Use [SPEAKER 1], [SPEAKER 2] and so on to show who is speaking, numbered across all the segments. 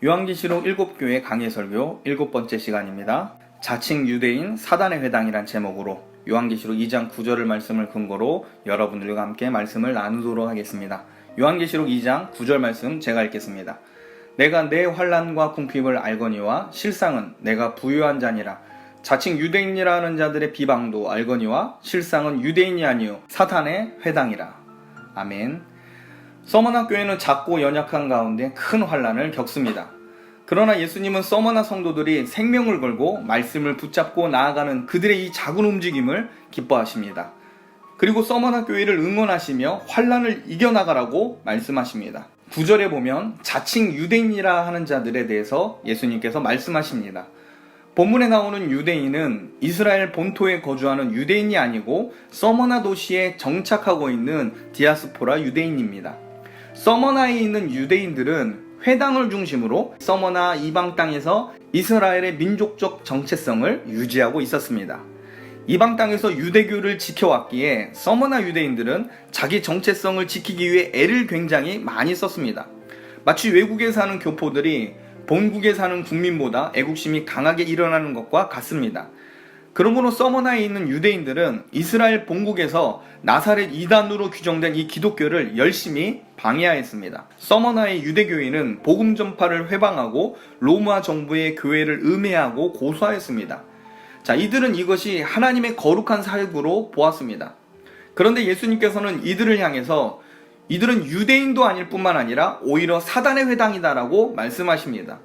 [SPEAKER 1] 요한계시록 7교회 강해설교 7번째 시간입니다. 자칭 유대인 사단의 회당이란 제목으로 요한계시록 2장 9절을 말씀을 근거로 여러분들과 함께 말씀을 나누도록 하겠습니다. 요한계시록 2장 9절 말씀 제가 읽겠습니다. 내가 내 환난과 궁핍을 알거니와 실상은 내가 부유한 자니라. 자칭 유대인이라 하는 자들의 비방도 알거니와 실상은 유대인이 아니요 사탄의 회당이라. 아멘. 서머나 교회는 작고 연약한 가운데 큰 환난을 겪습니다. 그러나 예수님은 서머나 성도들이 생명을 걸고 말씀을 붙잡고 나아가는 그들의 이 작은 움직임을 기뻐하십니다. 그리고 서머나 교회를 응원하시며 환난을 이겨나가라고 말씀하십니다. 9절에 보면 자칭 유대인이라 하는 자들에 대해서 예수님께서 말씀하십니다. 본문에 나오는 유대인은 이스라엘 본토에 거주하는 유대인이 아니고 서머나 도시에 정착하고 있는 디아스포라 유대인입니다. 서머나에 있는 유대인들은 회당을 중심으로 서머나 이방 땅에서 이스라엘의 민족적 정체성을 유지하고 있었습니다. 이방 땅에서 유대교를 지켜왔기에 서머나 유대인들은 자기 정체성을 지키기 위해 애를 굉장히 많이 썼습니다. 마치 외국에 사는 교포들이 본국에 사는 국민보다 애국심이 강하게 일어나는 것과 같습니다. 그러므로 서머나에 있는 유대인들은 이스라엘 본국에서 나사렛 이단으로 규정된 이 기독교를 열심히 방해하였습니다. 서머나의 유대교인은 복음 전파를 회방하고 로마 정부의 교회를 음해하고 고소하였습니다. 자, 이들은 이것이 하나님의 거룩한 사역으로 보았습니다. 그런데 예수님께서는 이들을 향해서 이들은 유대인도 아닐 뿐만 아니라 오히려 사단의 회당이다라고 말씀하십니다.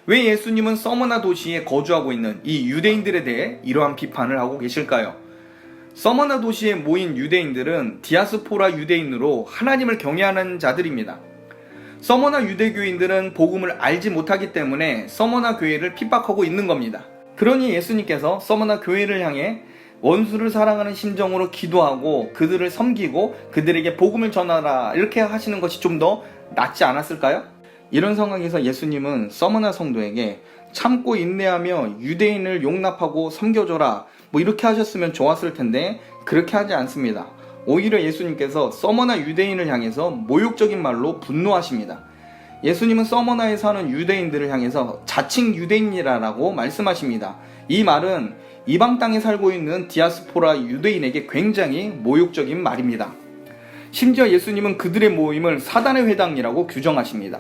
[SPEAKER 1] 왜 예수님은 서머나 도시에 거주하고 있는 이 유대인들에 대해 이러한 비판을 하고 계실까요? 서머나 도시에 모인 유대인들은 디아스포라 유대인으로 하나님을 경외하는 자들입니다. 서머나 유대교인들은 복음을 알지 못하기 때문에 서머나 교회를 핍박하고 있는 겁니다. 그러니 예수님께서 서머나 교회를 향해 원수를 사랑하는 심정으로 기도하고 그들을 섬기고 그들에게 복음을 전하라 이렇게 하시는 것이 좀 더 낫지 않았을까요? 이런 상황에서 예수님은 서머나 성도에게 참고 인내하며 유대인을 용납하고 섬겨줘라 이렇게 하셨으면 좋았을 텐데 그렇게 하지 않습니다. 오히려 예수님께서 서머나 유대인을 향해서 모욕적인 말로 분노하십니다. 예수님은 서머나에 사는 유대인들을 향해서 자칭 유대인이라고 말씀하십니다. 이 말은 이방 땅에 살고 있는 디아스포라 유대인에게 굉장히 모욕적인 말입니다. 심지어 예수님은 그들의 모임을 사단의 회당이라고 규정하십니다.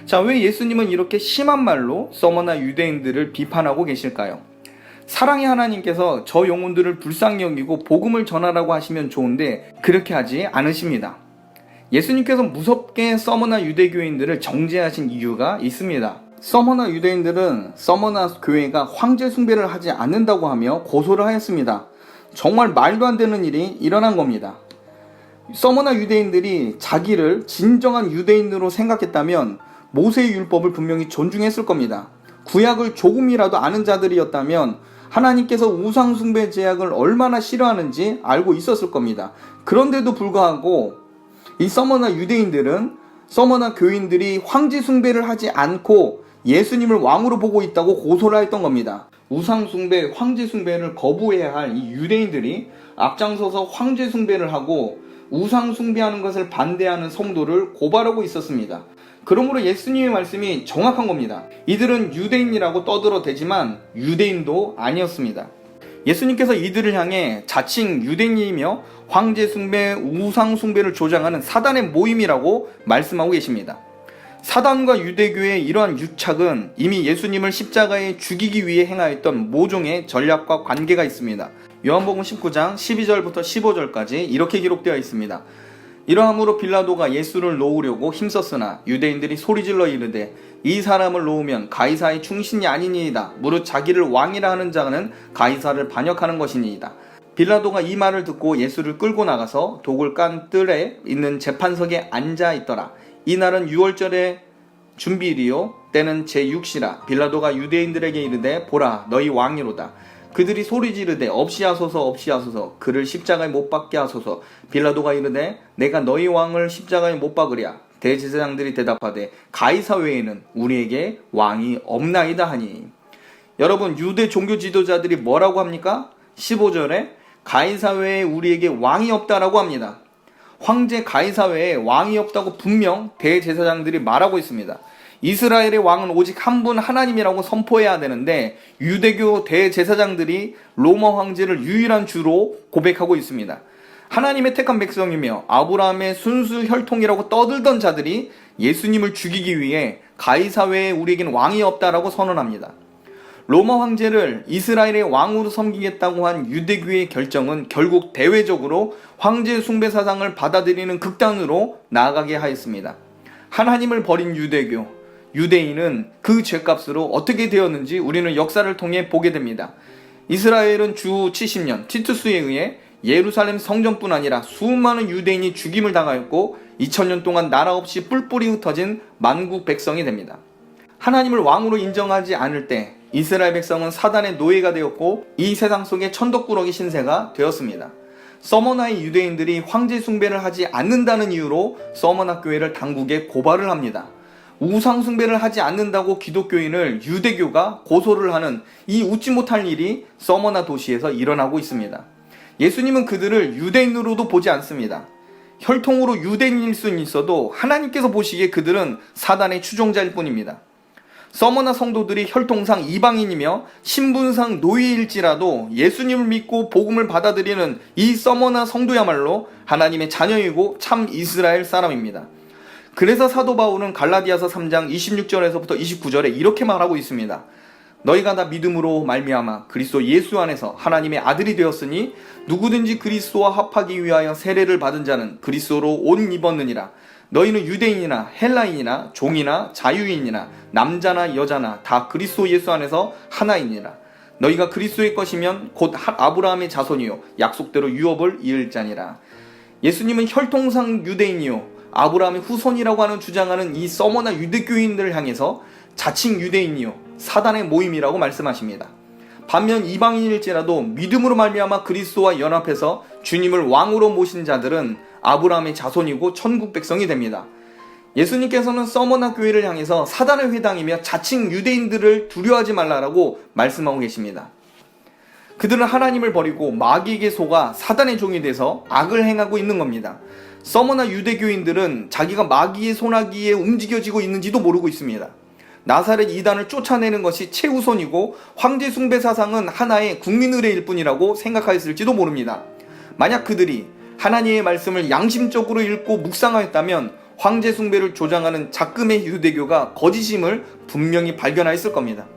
[SPEAKER 1] 자, 왜 예수님은 이렇게 심한 말로 서머나 유대인들을 비판하고 계실까요? 사랑의 하나님께서 저 영혼들을 불쌍히 여기고 복음을 전하라고 하시면 좋은데 그렇게 하지 않으십니다. 예수님께서 무섭게 서머나 유대교인들을 정죄하신 이유가 있습니다. 서머나 유대인들은 서머나 교회가 황제 숭배를 하지 않는다고 하며 고소를 하였습니다. 정말 말도 안 되는 일이 일어난 겁니다. 서머나 유대인들이 자기를 진정한 유대인으로 생각했다면 모세의 율법을 분명히 존중했을 겁니다. 구약을 조금이라도 아는 자들이었다면 하나님께서 우상 숭배 제약을 얼마나 싫어하는지 알고 있었을 겁니다. 그런데도 불구하고 이 서머나 유대인들은 서머나 교인들이 황제 숭배를 하지 않고 예수님을 왕으로 보고 있다고 고소를 했던 겁니다. 우상 숭배, 황제 숭배를 거부해야 할 이 유대인들이 앞장서서 황제 숭배를 하고 우상 숭배하는 것을 반대하는 성도를 고발하고 있었습니다. 그러므로 예수님의 말씀이 정확한 겁니다. 이들은 유대인이라고 떠들어대지만 유대인도 아니었습니다. 예수님께서 이들을 향해 자칭 유대인이며 황제 숭배, 우상 숭배를 조장하는 사단의 모임이라고 말씀하고 계십니다. 사단과 유대교의 이러한 유착은 이미 예수님을 십자가에 죽이기 위해 행하였던 모종의 전략과 관계가 있습니다. 요한복음 19장 12절부터 15절까지 이렇게 기록되어 있습니다. 이러함으로 빌라도가 예수를 놓으려고 힘썼으나 유대인들이 소리질러 이르되 이 사람을 놓으면 가이사의 충신이 아니니이다. 무릇 자기를 왕이라 하는 자는 가이사를 반역하는 것이니이다. 빌라도가 이 말을 듣고 예수를 끌고 나가서 독을 깐 뜰에 있는 재판석에 앉아 있더라. 이날은 6월절의 준비일이요 때는 제6시라. 빌라도가 유대인들에게 이르되 보라 너희 왕이로다. 그들이 소리 지르되 없이 하소서 없이 하소서 그를 십자가에 못 박게 하소서. 빌라도가 이르되 내가 너희 왕을 십자가에 못 박으랴. 대제사장들이 대답하되 가이사 외에는 우리에게 왕이 없나이다 하니. 여러분, 유대 종교 지도자들이 뭐라고 합니까? 15절에 가이사 외에 우리에게 왕이 없다라고 합니다. 황제 가이사 외에 왕이 없다고 분명 대제사장들이 말하고 있습니다. 이스라엘의 왕은 오직 한 분 하나님이라고 선포해야 되는데 유대교 대제사장들이 로마 황제를 유일한 주로 고백하고 있습니다. 하나님의 택한 백성이며 아브라함의 순수 혈통이라고 떠들던 자들이 예수님을 죽이기 위해 가이사 외에 우리에겐 왕이 없다라고 선언합니다. 로마 황제를 이스라엘의 왕으로 섬기겠다고 한 유대교의 결정은 결국 대외적으로 황제 숭배 사상을 받아들이는 극단으로 나아가게 하였습니다. 하나님을 버린 유대인은 그 죄값으로 어떻게 되었는지 우리는 역사를 통해 보게 됩니다. 이스라엘은 주 70년 티투스에 의해 예루살렘 성전뿐 아니라 수많은 유대인이 죽임을 당하였고 2000년 동안 나라 없이 뿔뿔이 흩어진 만국 백성이 됩니다. 하나님을 왕으로 인정하지 않을 때 이스라엘 백성은 사단의 노예가 되었고 이 세상 속에 천덕꾸러기 신세가 되었습니다. 서머나의 유대인들이 황제 숭배를 하지 않는다는 이유로 서머나 교회를 당국에 고발을 합니다. 우상 숭배를 하지 않는다고 기독교인을 유대교가 고소를 하는 이 웃지 못할 일이 서머나 도시에서 일어나고 있습니다. 예수님은 그들을 유대인으로도 보지 않습니다. 혈통으로 유대인일 수는 있어도 하나님께서 보시기에 그들은 사단의 추종자일 뿐입니다. 서머나 성도들이 혈통상 이방인이며 신분상 노예일지라도 예수님을 믿고 복음을 받아들이는 이 서머나 성도야말로 하나님의 자녀이고 참 이스라엘 사람입니다. 그래서 사도 바울은 갈라디아서 3장 26절에서부터 29절에 이렇게 말하고 있습니다. 너희가 다 믿음으로 말미암아 그리스도 예수 안에서 하나님의 아들이 되었으니 누구든지 그리스도와 합하기 위하여 세례를 받은 자는 그리스도로 옷 입었느니라. 너희는 유대인이나 헬라인이나 종이나 자유인이나 남자나 여자나 다 그리스도 예수 안에서 하나이니라. 너희가 그리스도의 것이면 곧 아브라함의 자손이요 약속대로 유업을 이을 자니라. 예수님은 혈통상 유대인이요 아브라함의 후손이라고 하는 주장하는 이 서머나 유대교인들을 향해서 자칭 유대인이요 사단의 모임이라고 말씀하십니다. 반면 이방인일지라도 믿음으로 말미암아 그리스도와 연합해서 주님을 왕으로 모신 자들은 아브라함의 자손이고 천국 백성이 됩니다. 예수님께서는 서머나 교회를 향해서 사단의 회당이며 자칭 유대인들을 두려워하지 말라라고 말씀하고 계십니다. 그들은 하나님을 버리고 마귀에게 속아 사단의 종이 돼서 악을 행하고 있는 겁니다. 서머나 유대교인들은 자기가 마귀의 손아귀에 움직여지고 있는지도 모르고 있습니다. 나사렛 이단을 쫓아내는 것이 최우선이고 황제 숭배 사상은 하나의 국민 의례일 뿐이라고 생각하였을지도 모릅니다. 만약 그들이 하나님의 말씀을 양심적으로 읽고 묵상하였다면 황제 숭배를 조장하는 작금의 유대교가 거짓임을 분명히 발견하였을 겁니다.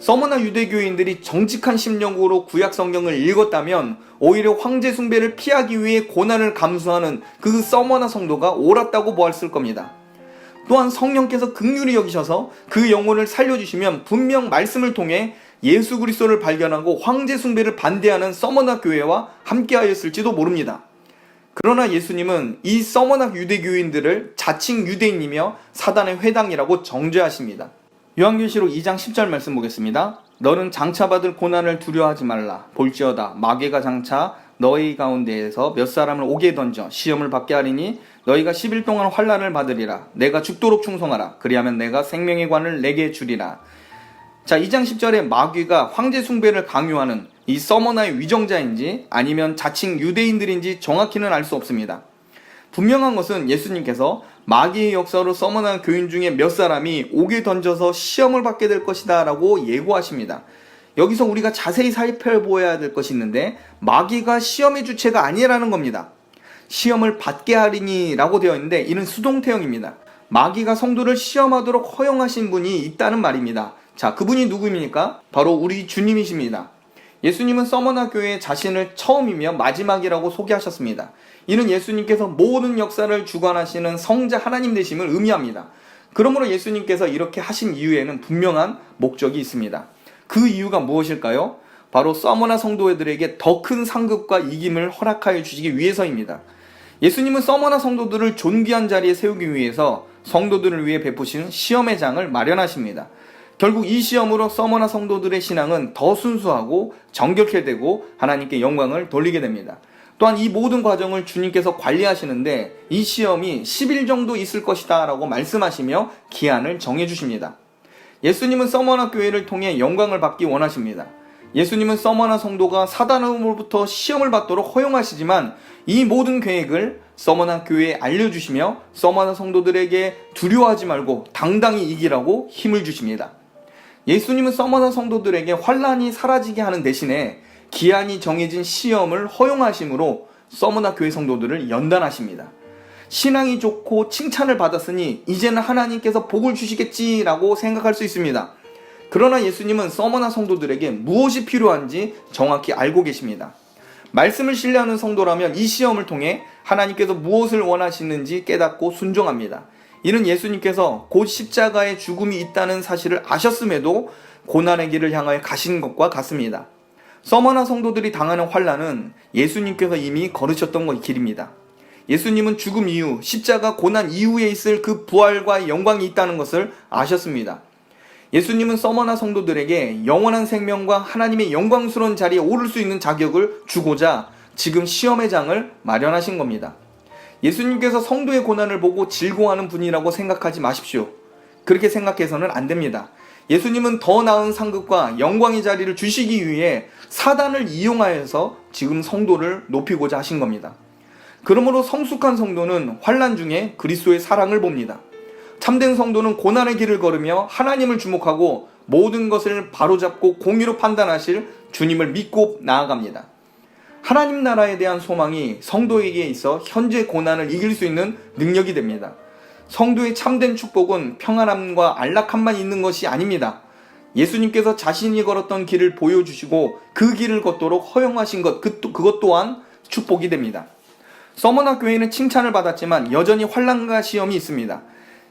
[SPEAKER 1] 서머나 유대교인들이 정직한 심령으로 구약 성경을 읽었다면 오히려 황제 숭배를 피하기 위해 고난을 감수하는 그 서머나 성도가 옳았다고 보았을 겁니다. 또한 성령께서 긍휼히 여기셔서 그 영혼을 살려주시면 분명 말씀을 통해 예수 그리스도를 발견하고 황제 숭배를 반대하는 서머나 교회와 함께하였을지도 모릅니다. 그러나 예수님은 이 서머나 유대교인들을 자칭 유대인이며 사단의 회당이라고 정죄하십니다. 요한계시록 2장 10절 말씀 보겠습니다. 너는 장차 받을 고난을 두려워하지 말라. 볼지어다 마귀가 장차 너희 가운데에서 몇 사람을 옥에 던져 시험을 받게 하리니 너희가 10일 동안 환난을 받으리라. 내가 죽도록 충성하라. 그리하면 내가 생명의 관을 내게 주리라. 자, 2장 10절에 마귀가 황제 숭배를 강요하는 이 서머나의 위정자인지 아니면 자칭 유대인들인지 정확히는 알 수 없습니다. 분명한 것은 예수님께서 마귀의 역사로 서머나 교인 중에 몇 사람이 옥에 던져서 시험을 받게 될 것이다 라고 예고하십니다. 여기서 우리가 자세히 살펴보아야 될 것이 있는데 마귀가 시험의 주체가 아니라는 겁니다. 시험을 받게 하리니 라고 되어 있는데 이는 수동태형입니다. 마귀가 성도를 시험하도록 허용하신 분이 있다는 말입니다. 자, 그분이 누구입니까? 바로 우리 주님이십니다. 예수님은 서머나 교회의 자신을 처음이며 마지막이라고 소개하셨습니다. 이는 예수님께서 모든 역사를 주관하시는 성자 하나님 되심을 의미합니다. 그러므로 예수님께서 이렇게 하신 이유에는 분명한 목적이 있습니다. 그 이유가 무엇일까요? 바로 서머나 성도들에게 더 큰 상급과 이김을 허락하여 주시기 위해서입니다. 예수님은 서머나 성도들을 존귀한 자리에 세우기 위해서 성도들을 위해 베푸시는 시험의 장을 마련하십니다. 결국 이 시험으로 서머나 성도들의 신앙은 더 순수하고 정결케 되고 하나님께 영광을 돌리게 됩니다. 또한 이 모든 과정을 주님께서 관리하시는데 이 시험이 10일 정도 있을 것이다 라고 말씀하시며 기한을 정해주십니다. 예수님은 서머나 교회를 통해 영광을 받기 원하십니다. 예수님은 서머나 성도가 사단으로부터 시험을 받도록 허용하시지만 이 모든 계획을 서머나 교회에 알려주시며 서머나 성도들에게 두려워하지 말고 당당히 이기라고 힘을 주십니다. 예수님은 서머나 성도들에게 환난이 사라지게 하는 대신에 기한이 정해진 시험을 허용하심으로 서머나 교회 성도들을 연단하십니다. 신앙이 좋고 칭찬을 받았으니 이제는 하나님께서 복을 주시겠지라고 생각할 수 있습니다. 그러나 예수님은 서머나 성도들에게 무엇이 필요한지 정확히 알고 계십니다. 말씀을 신뢰하는 성도라면 이 시험을 통해 하나님께서 무엇을 원하시는지 깨닫고 순종합니다. 이는 예수님께서 곧 십자가의 죽음이 있다는 사실을 아셨음에도 고난의 길을 향하여 가신 것과 같습니다. 서머나 성도들이 당하는 환난은 예수님께서 이미 걸으셨던 길입니다. 예수님은 죽음 이후, 십자가 고난 이후에 있을 그 부활과 영광이 있다는 것을 아셨습니다. 예수님은 서머나 성도들에게 영원한 생명과 하나님의 영광스러운 자리에 오를 수 있는 자격을 주고자 지금 시험의 장을 마련하신 겁니다. 예수님께서 성도의 고난을 보고 즐거워하는 분이라고 생각하지 마십시오. 그렇게 생각해서는 안 됩니다. 예수님은 더 나은 상급과 영광의 자리를 주시기 위해 사단을 이용하여서 지금 성도를 높이고자 하신 겁니다. 그러므로 성숙한 성도는 환난 중에 그리스도의 사랑을 봅니다. 참된 성도는 고난의 길을 걸으며 하나님을 주목하고 모든 것을 바로잡고 공의로 판단하실 주님을 믿고 나아갑니다. 하나님 나라에 대한 소망이 성도에게 있어 현재 고난을 이길 수 있는 능력이 됩니다. 성도의 참된 축복은 평안함과 안락함만 있는 것이 아닙니다. 예수님께서 자신이 걸었던 길을 보여주시고 그 길을 걷도록 허용하신 그것 또한 축복이 됩니다. 서머나 교회는 칭찬을 받았지만 여전히 환난과 시험이 있습니다.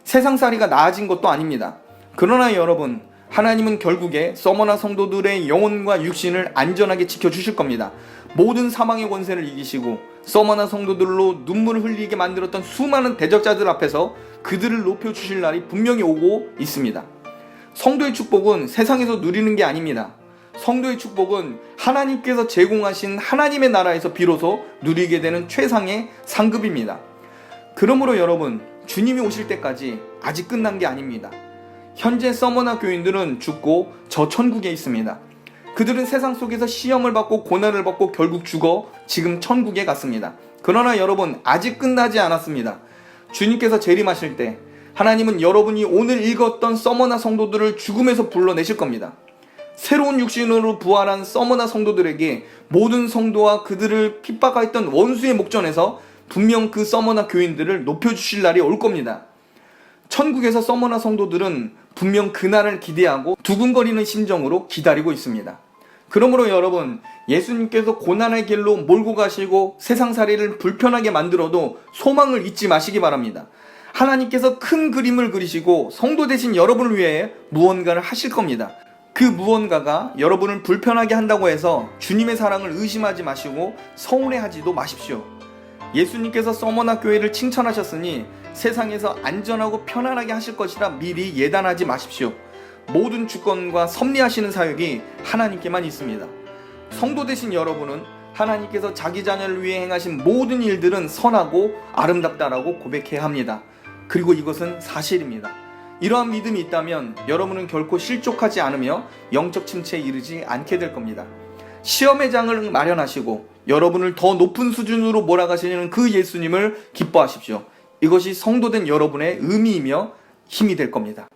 [SPEAKER 1] 세상살이가 나아진 것도 아닙니다. 그러나 여러분, 하나님은 결국에 서머나 성도들의 영혼과 육신을 안전하게 지켜주실 겁니다. 모든 사망의 권세를 이기시고 서머나 성도들로 눈물을 흘리게 만들었던 수많은 대적자들 앞에서 그들을 높여주실 날이 분명히 오고 있습니다. 성도의 축복은 세상에서 누리는 게 아닙니다. 성도의 축복은 하나님께서 제공하신 하나님의 나라에서 비로소 누리게 되는 최상의 상급입니다. 그러므로 여러분, 주님이 오실 때까지 아직 끝난 게 아닙니다. 현재 서머나 교인들은 죽고 저 천국에 있습니다. 그들은 세상 속에서 시험을 받고 고난을 받고 결국 죽어 지금 천국에 갔습니다. 그러나 여러분, 아직 끝나지 않았습니다. 주님께서 재림하실 때 하나님은 여러분이 오늘 읽었던 서머나 성도들을 죽음에서 불러내실 겁니다. 새로운 육신으로 부활한 서머나 성도들에게 모든 성도와 그들을 핍박하였던 원수의 목전에서 분명 그 서머나 교인들을 높여주실 날이 올 겁니다. 천국에서 서머나 성도들은 분명 그날을 기대하고 두근거리는 심정으로 기다리고 있습니다. 그러므로 여러분, 예수님께서 고난의 길로 몰고 가시고 세상살이를 불편하게 만들어도 소망을 잊지 마시기 바랍니다. 하나님께서 큰 그림을 그리시고 성도 되신 여러분을 위해 무언가를 하실 겁니다. 그 무언가가 여러분을 불편하게 한다고 해서 주님의 사랑을 의심하지 마시고 서운해하지도 마십시오. 예수님께서 서머나 교회를 칭찬하셨으니 세상에서 안전하고 편안하게 하실 것이라 미리 예단하지 마십시오. 모든 주권과 섭리하시는 사역이 하나님께만 있습니다. 성도 되신 여러분은 하나님께서 자기 자녀를 위해 행하신 모든 일들은 선하고 아름답다라고 고백해야 합니다. 그리고 이것은 사실입니다. 이러한 믿음이 있다면 여러분은 결코 실족하지 않으며 영적 침체에 이르지 않게 될 겁니다. 시험의 장을 마련하시고 여러분을 더 높은 수준으로 몰아가시는 그 예수님을 기뻐하십시오. 이것이 성도된 여러분의 의미이며 힘이 될 겁니다.